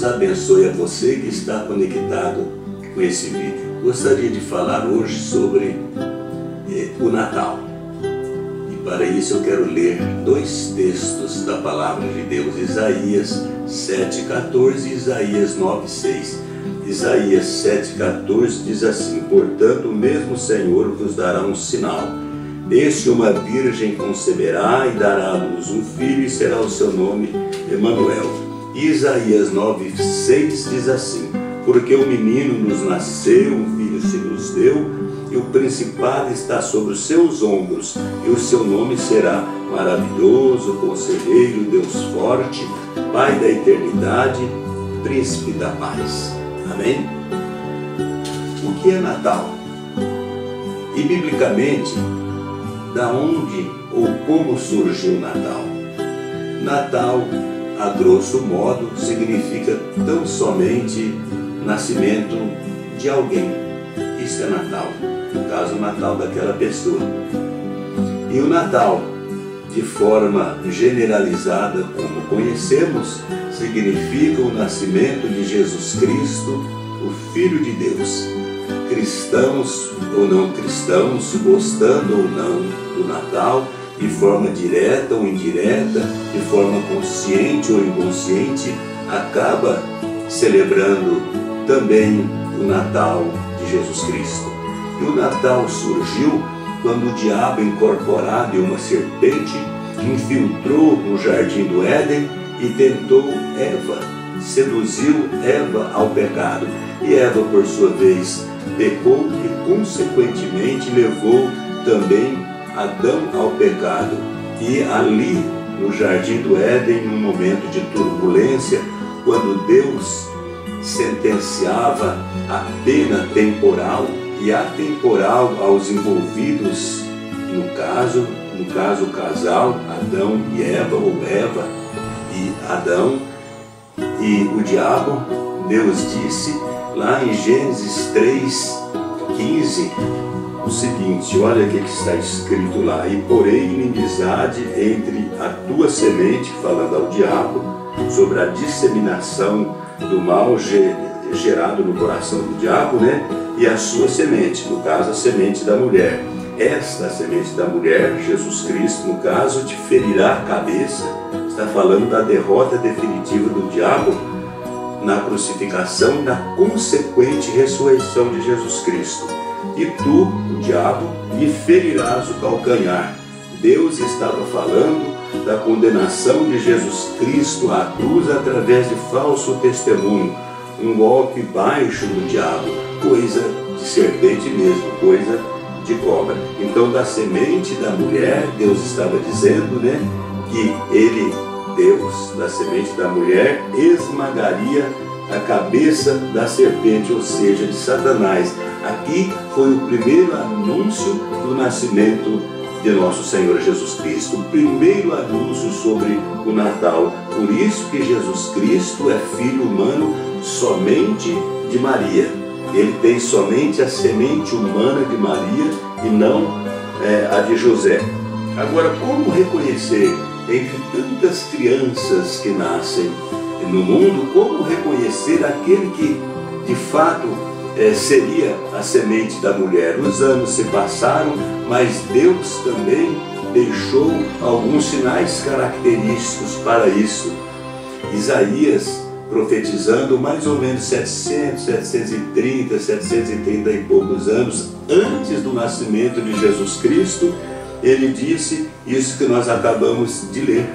Deus abençoe a você que está conectado com esse vídeo. Gostaria de falar hoje sobre o Natal. E para isso eu quero ler dois textos da Palavra de Deus, Isaías 7,14 e Isaías 9,6. Isaías 7,14 diz assim: portanto, o mesmo Senhor vos dará um sinal. Eis que uma virgem conceberá e dará à luz um filho, e será o seu nome Emanuel. Isaías 9,6 diz assim: porque um menino nos nasceu, um filho se nos deu, e o principado está sobre os seus ombros, e o seu nome será Maravilhoso, Conselheiro, Deus Forte, Pai da Eternidade, Príncipe da Paz. Amém? O que é Natal? E biblicamente, da onde ou como surgiu o Natal? Natal, a grosso modo, significa tão somente nascimento de alguém. Isso é Natal, no caso, o Natal daquela pessoa. E o Natal, de forma generalizada, como conhecemos, significa o nascimento de Jesus Cristo, o Filho de Deus. Cristãos ou não cristãos, gostando ou não do Natal, de forma direta ou indireta, de forma consciente ou inconsciente, acaba celebrando também o Natal de Jesus Cristo. E o Natal surgiu quando o diabo, incorporado em uma serpente, infiltrou no jardim do Éden e tentou Eva, seduziu Eva ao pecado. E Eva, por sua vez, pecou e, consequentemente, levou também Adão ao pecado. E ali, no jardim do Éden, num momento de turbulência, quando Deus sentenciava a pena temporal e atemporal aos envolvidos, no caso o casal Adão e Eva, ou Eva e Adão, e o diabo, Deus disse lá em Gênesis 3,15 o seguinte: olha o que está escrito lá: e porém inimizade entre a tua semente, falando ao diabo, sobre a disseminação do mal gerado no coração do diabo, né? E a sua semente, no caso a semente da mulher. Esta semente da mulher, Jesus Cristo, no caso, te ferirá a cabeça. Está falando da derrota definitiva do diabo na crucificação e na consequente ressurreição de Jesus Cristo. E tu, o diabo, lhe ferirás o calcanhar. Deus estava falando da condenação de Jesus Cristo à cruz através de falso testemunho, um golpe baixo do diabo, coisa de serpente mesmo, coisa de cobra. Então, da semente da mulher, Deus estava dizendo, né, que ele, Deus, da semente da mulher, esmagaria a cabeça da serpente, ou seja, de Satanás. Aqui foi o primeiro anúncio do nascimento de nosso Senhor Jesus Cristo, o primeiro anúncio sobre o Natal. Por isso que Jesus Cristo é filho humano somente de Maria. Ele tem somente a semente humana de Maria e não a de José. Agora, como reconhecer entre tantas crianças que nascem no mundo, como reconhecer aquele que de fato seria a semente da mulher? Os anos se passaram, mas Deus também deixou alguns sinais característicos para isso. Isaías, profetizando mais ou menos 730 e poucos anos antes do nascimento de Jesus Cristo, ele disse isso que nós acabamos de ler: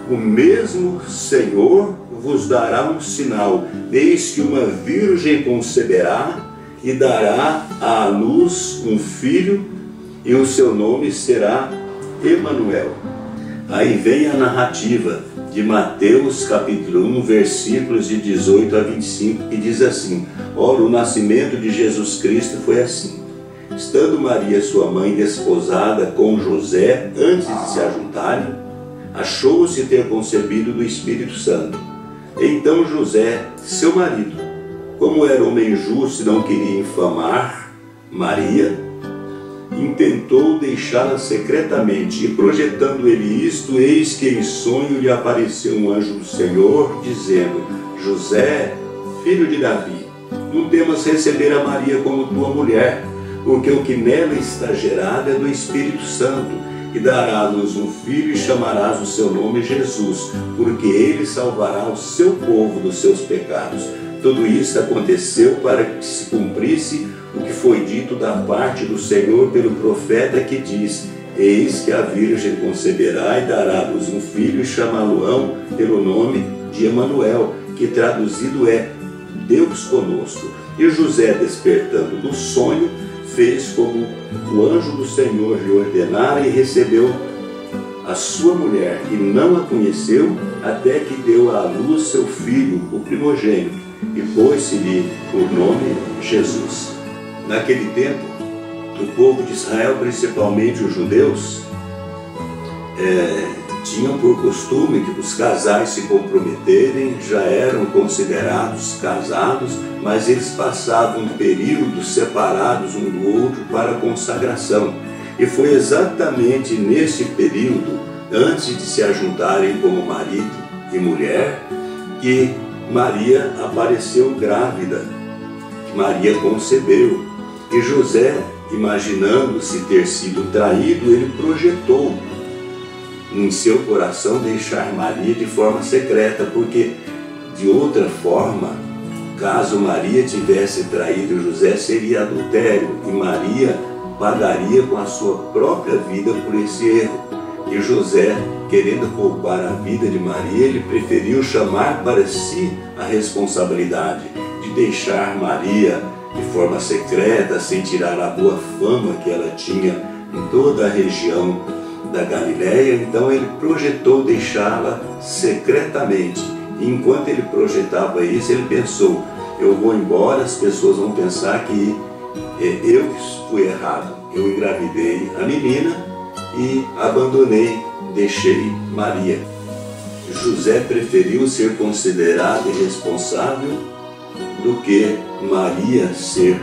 o mesmo Senhor vos dará um sinal, eis que uma virgem conceberá e dará à luz um filho, e o seu nome será Emanuel. Aí vem a narrativa de Mateus capítulo 1, versículos de 18 a 25, que diz assim: ora, o nascimento de Jesus Cristo foi assim. Estando Maria, sua mãe, desposada com José, antes de se ajuntarem, achou-se ter concebido do Espírito Santo. Então José, seu marido, como era homem justo e não queria infamar Maria, intentou deixá-la secretamente, e projetando ele isto, eis que em sonho lhe apareceu um anjo do Senhor, dizendo: José, filho de Davi, não temas receber a Maria como tua mulher, porque o que nela está gerado é do Espírito Santo, e dará à luz um filho e chamarás o seu nome Jesus, porque ele salvará o seu povo dos seus pecados. Tudo isso aconteceu para que se cumprisse o que foi dito da parte do Senhor pelo profeta que diz: eis que a Virgem conceberá e dará à luz um filho e chamá-lo-ão pelo nome de Emanuel, que traduzido é Deus conosco. E José, despertando do sonho, fez como o anjo do Senhor lhe ordenara e recebeu a sua mulher, e não a conheceu até que deu à luz seu filho, o primogênito, e pôs-lhe o nome Jesus. Naquele tempo, o povo de Israel, principalmente os judeus, tinham por costume que os casais se comprometerem, já eram considerados casados, mas eles passavam períodos separados um do outro para a consagração. E foi exatamente nesse período, antes de se ajuntarem como marido e mulher, que Maria apareceu grávida. Maria concebeu. E José, imaginando-se ter sido traído, ele projetou em seu coração deixar Maria de forma secreta, porque de outra forma, caso Maria tivesse traído José, seria adultério, e Maria pagaria com a sua própria vida por esse erro. E José, querendo poupar a vida de Maria, ele preferiu chamar para si a responsabilidade de deixar Maria de forma secreta, sem tirar a boa fama que ela tinha em toda a região da Galileia. Então ele projetou deixá-la secretamente. E enquanto ele projetava isso, ele pensou: eu vou embora, as pessoas vão pensar que eu fui errado. Eu engravidei a menina e abandonei, deixei Maria. José preferiu ser considerado irresponsável do que Maria ser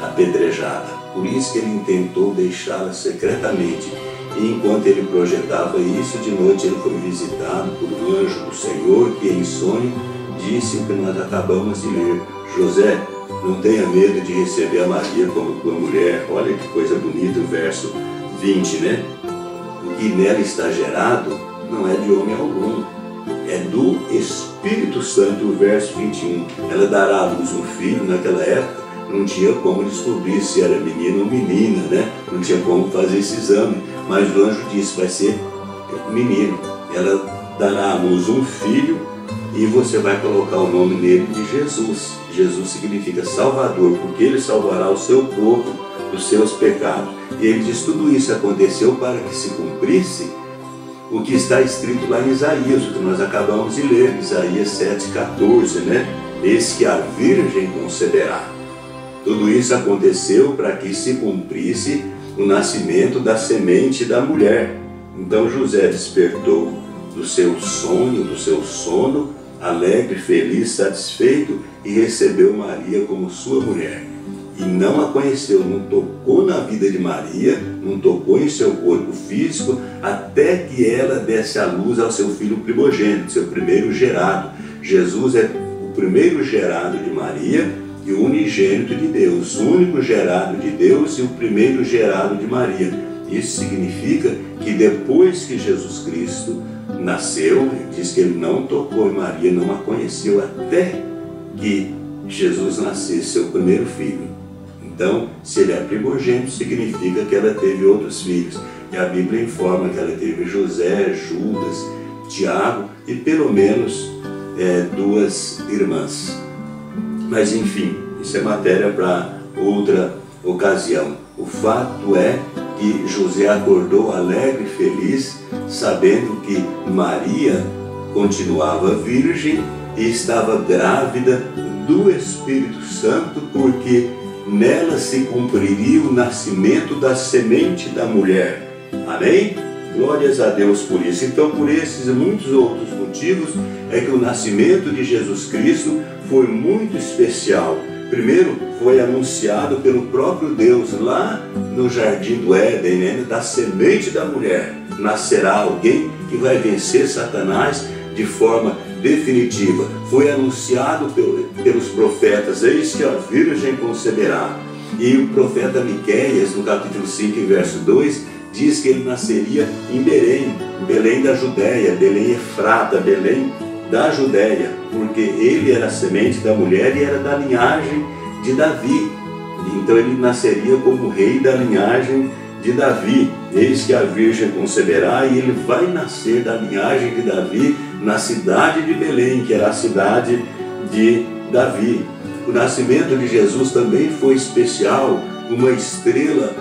apedrejada. Por isso que ele intentou deixá-la secretamente. E enquanto ele projetava isso, de noite ele foi visitado por um anjo do Senhor, que em sonho disse o que nós acabamos de ler: José, não tenha medo de receber a Maria como tua mulher. Olha que coisa bonita o verso 20, né? O que nela está gerado não é de homem algum, é do Espírito Santo. O verso 21, ela dará à luz um filho. Naquela época não tinha como descobrir se era menino ou menina, né? Não tinha como fazer esse exame, mas o anjo disse: vai ser menino. Ela dará à luz um filho e você vai colocar o nome nele de Jesus. Jesus significa Salvador, porque ele salvará o seu povo dos seus pecados. E ele diz: tudo isso aconteceu para que se cumprisse o que está escrito lá em Isaías, o que nós acabamos de ler, Isaías 7,14, né? Eis que a Virgem conceberá. Tudo isso aconteceu para que se cumprisse o nascimento da semente da mulher. Então José despertou do seu sonho, do seu sono, alegre, feliz, satisfeito, e recebeu Maria como sua mulher. E não a conheceu, não tocou na vida de Maria, não tocou em seu corpo físico, até que ela desse à luz ao seu filho primogênito, seu primeiro gerado. Jesus é o primeiro gerado de Maria e o unigênito de Deus, o único gerado de Deus e o primeiro gerado de Maria. Isso significa que depois que Jesus Cristo nasceu, diz que ele não tocou em Maria, não a conheceu até que Jesus nascesse, seu primeiro filho. Então, se ele é primogênito, significa que ela teve outros filhos. E a Bíblia informa que ela teve José, Judas, Tiago e pelo menos 2 irmãs. Mas enfim, isso é matéria para outra ocasião. O fato é que José acordou alegre e feliz, sabendo que Maria continuava virgem e estava grávida do Espírito Santo, porque nela se cumpriria o nascimento da semente da mulher. Amém? Glórias a Deus por isso. Então, por esses e muitos outros motivos, é que o nascimento de Jesus Cristo foi muito especial. Primeiro, foi anunciado pelo próprio Deus lá no Jardim do Éden, né? Da semente da mulher nascerá alguém que vai vencer Satanás de forma definitiva. Foi anunciado pelos profetas: eis que a virgem conceberá. E o profeta Miqueias, no capítulo 5, verso 2, diz que ele nasceria em Belém da Judéia, Belém Efrata, Belém da Judéia, porque ele era a semente da mulher e era da linhagem de Davi. Então ele nasceria como rei da linhagem de Davi. Eis que a virgem conceberá, e ele vai nascer da linhagem de Davi na cidade de Belém, que era a cidade de Davi. O nascimento de Jesus também foi especial. Uma estrela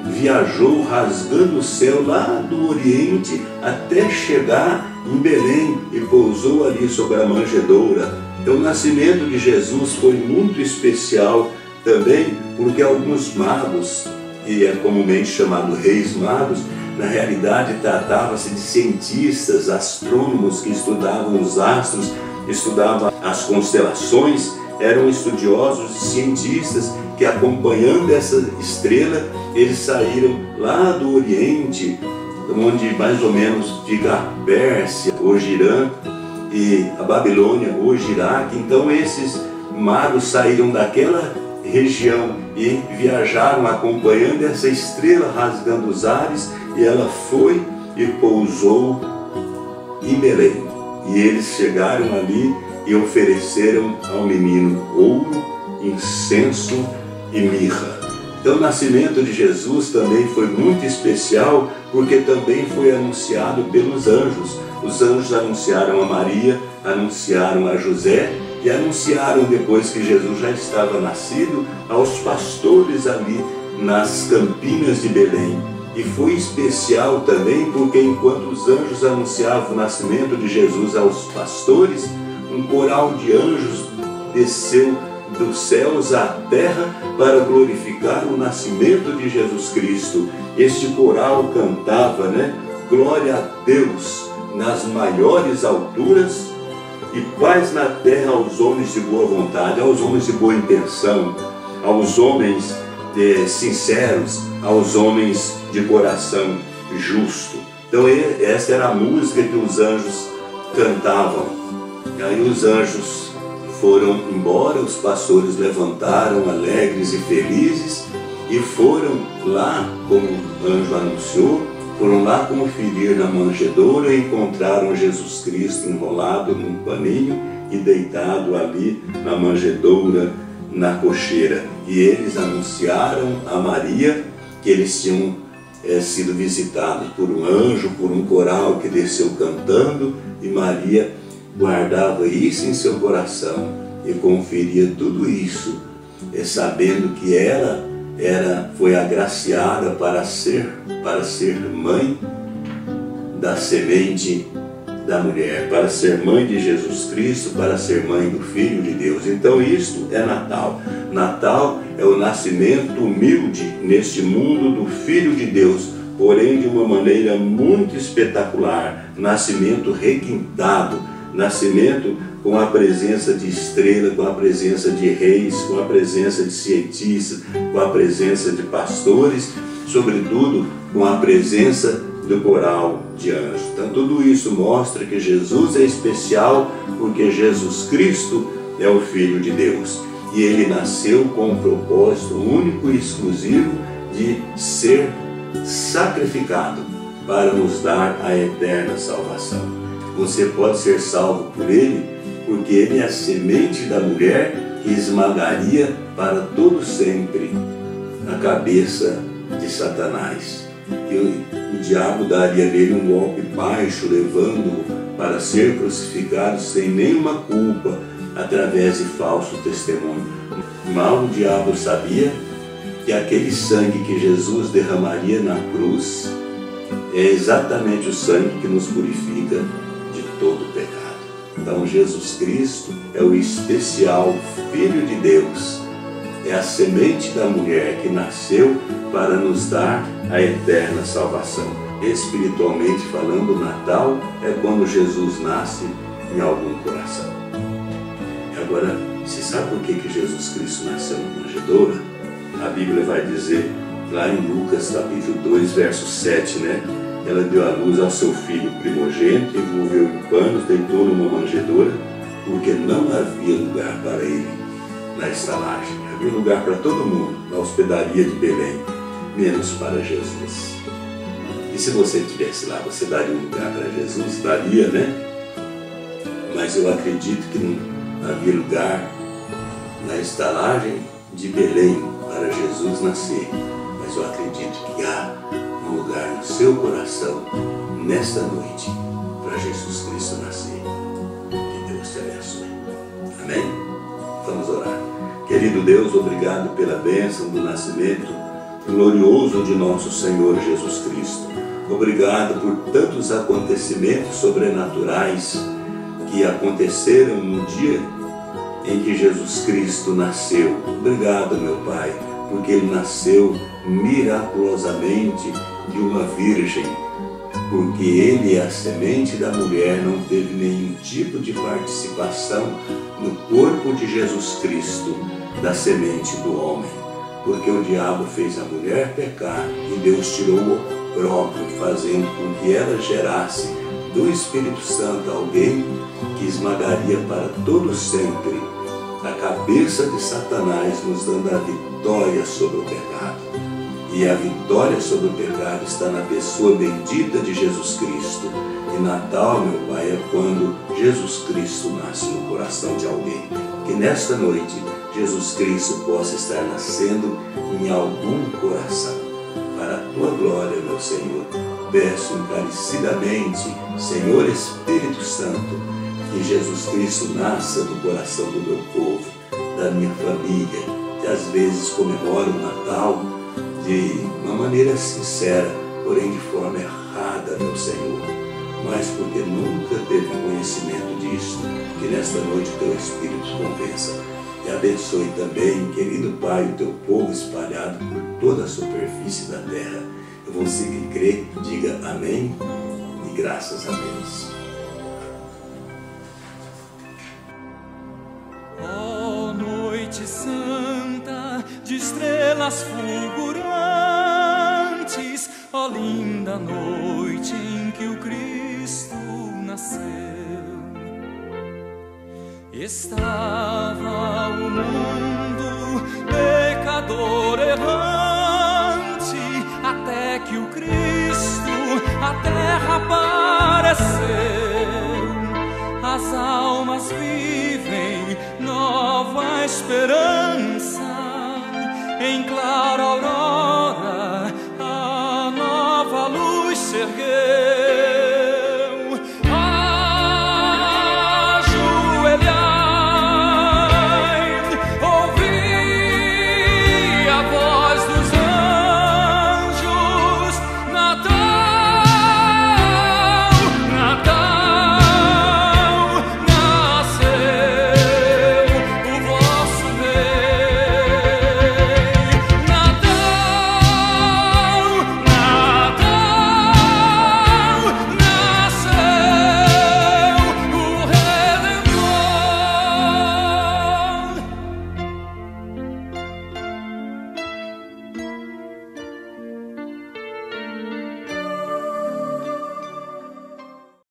viajou rasgando o céu lá do Oriente até chegar em Belém e pousou ali sobre a manjedoura. Então o nascimento de Jesus foi muito especial também, porque alguns magos, que é comumente chamado reis magos, na realidade tratava-se de cientistas, astrônomos que estudavam os astros, estudavam as constelações, eram estudiosos e cientistas que, acompanhando essa estrela, eles saíram lá do Oriente, onde mais ou menos fica a Pérsia, hoje Irã, e a Babilônia, hoje Iraque. Então esses magos saíram daquela região e viajaram acompanhando essa estrela rasgando os ares, e ela foi e pousou em Belém. E eles chegaram ali e ofereceram ao menino ouro, incenso e mirra. Então o nascimento de Jesus também foi muito especial, porque também foi anunciado pelos anjos. Os anjos anunciaram a Maria, anunciaram a José e anunciaram, depois que Jesus já estava nascido, aos pastores ali nas campinas de Belém. E foi especial também porque, enquanto os anjos anunciavam o nascimento de Jesus aos pastores, um coral de anjos desceu dos céus à terra para glorificar o nascimento de Jesus Cristo. Este coral cantava, glória a Deus nas maiores alturas e paz na terra aos homens de boa vontade, aos homens de boa intenção, aos homens sinceros, aos homens de coração justo. Então essa era a música que os anjos cantavam. E aí os anjos foram embora, os pastores levantaram alegres e felizes e foram lá, como o anjo anunciou, foram lá conferir na manjedoura e encontraram Jesus Cristo enrolado num paninho e deitado ali na manjedoura, na cocheira. E eles anunciaram a Maria que eles tinham sido visitados por um anjo, por um coral que desceu cantando, e Maria guardava isso em seu coração e conferia tudo isso, sabendo que ela foi agraciada para ser mãe da semente da mulher, para ser mãe de Jesus Cristo, para ser mãe do Filho de Deus. Então isto é Natal. Natal é o nascimento humilde neste mundo do Filho de Deus, porém de uma maneira muito espetacular. Nascimento requintado, nascimento com a presença de estrela, com a presença de reis, com a presença de cientistas, com a presença de pastores, sobretudo com a presença do coral de anjos. Então tudo isso mostra que Jesus é especial, porque Jesus Cristo é o Filho de Deus. E ele nasceu com um propósito único e exclusivo de ser sacrificado para nos dar a eterna salvação. Você pode ser salvo por ele, porque ele é a semente da mulher que esmagaria para todo sempre a cabeça de Satanás. E o diabo daria nele um golpe baixo, levando-o para ser crucificado sem nenhuma culpa, através de falso testemunho. Mal o diabo sabia que aquele sangue que Jesus derramaria na cruz é exatamente o sangue que nos purifica de todo o pecado. Então Jesus Cristo é o especial Filho de Deus, é a semente da mulher que nasceu para nos dar a eterna salvação. Espiritualmente falando, o Natal é quando Jesus nasce em algum coração. Agora, você sabe por que Jesus Cristo nasceu na manjedoura? A Bíblia vai dizer lá em Lucas capítulo 2, verso 7, ela deu à luz ao seu filho primogênito, envolveu em panos, deitou numa manjedoura, porque não havia lugar para ele na estalagem. Havia lugar para todo mundo na hospedaria de Belém, menos para Jesus. E se você estivesse lá, você daria um lugar para Jesus? Daria, né? Mas eu acredito que não havia lugar na estalagem de Belém para Jesus nascer. Mas eu acredito que há um lugar no seu coração, nesta noite, para Jesus Cristo nascer. Que Deus te abençoe. Amém? Vamos orar. Querido Deus, obrigado pela bênção do nascimento glorioso de nosso Senhor Jesus Cristo. Obrigado por tantos acontecimentos sobrenaturais que aconteceram no dia em que Jesus Cristo nasceu. Obrigado, meu Pai, porque Ele nasceu miraculosamente de uma virgem, porque Ele, a semente da mulher, não teve nenhum tipo de participação no corpo de Jesus Cristo, da semente do homem, porque o diabo fez a mulher pecar e Deus tirou o próprio, fazendo com que ela gerasse do Espírito Santo alguém que esmagaria para todo sempre a cabeça de Satanás, nos dando a vitória sobre o pecado. E a vitória sobre o pecado está na pessoa bendita de Jesus Cristo. E Natal, meu Pai, é quando Jesus Cristo nasce no coração de alguém. Que nesta noite Jesus Cristo possa estar nascendo em algum coração. Para a Tua glória, meu Senhor, peço encarecidamente, Senhor Espírito Santo, que Jesus Cristo nasça no coração do meu povo, da minha família, que às vezes comemora o Natal de uma maneira sincera, porém de forma errada, meu Senhor, mas porque nunca teve conhecimento disso. Que nesta noite o Teu Espírito convença e abençoe também, querido Pai, o Teu povo espalhado por toda a superfície da terra. Eu vou seguir crer, diga amém e graças a Deus. Ó noite santa de estrelas fulgurantes, ó linda noite em que o Cristo nasceu. Estava o mundo pecador errante, até que o Cristo a terra apareceu. As almas vivem nova esperança em claro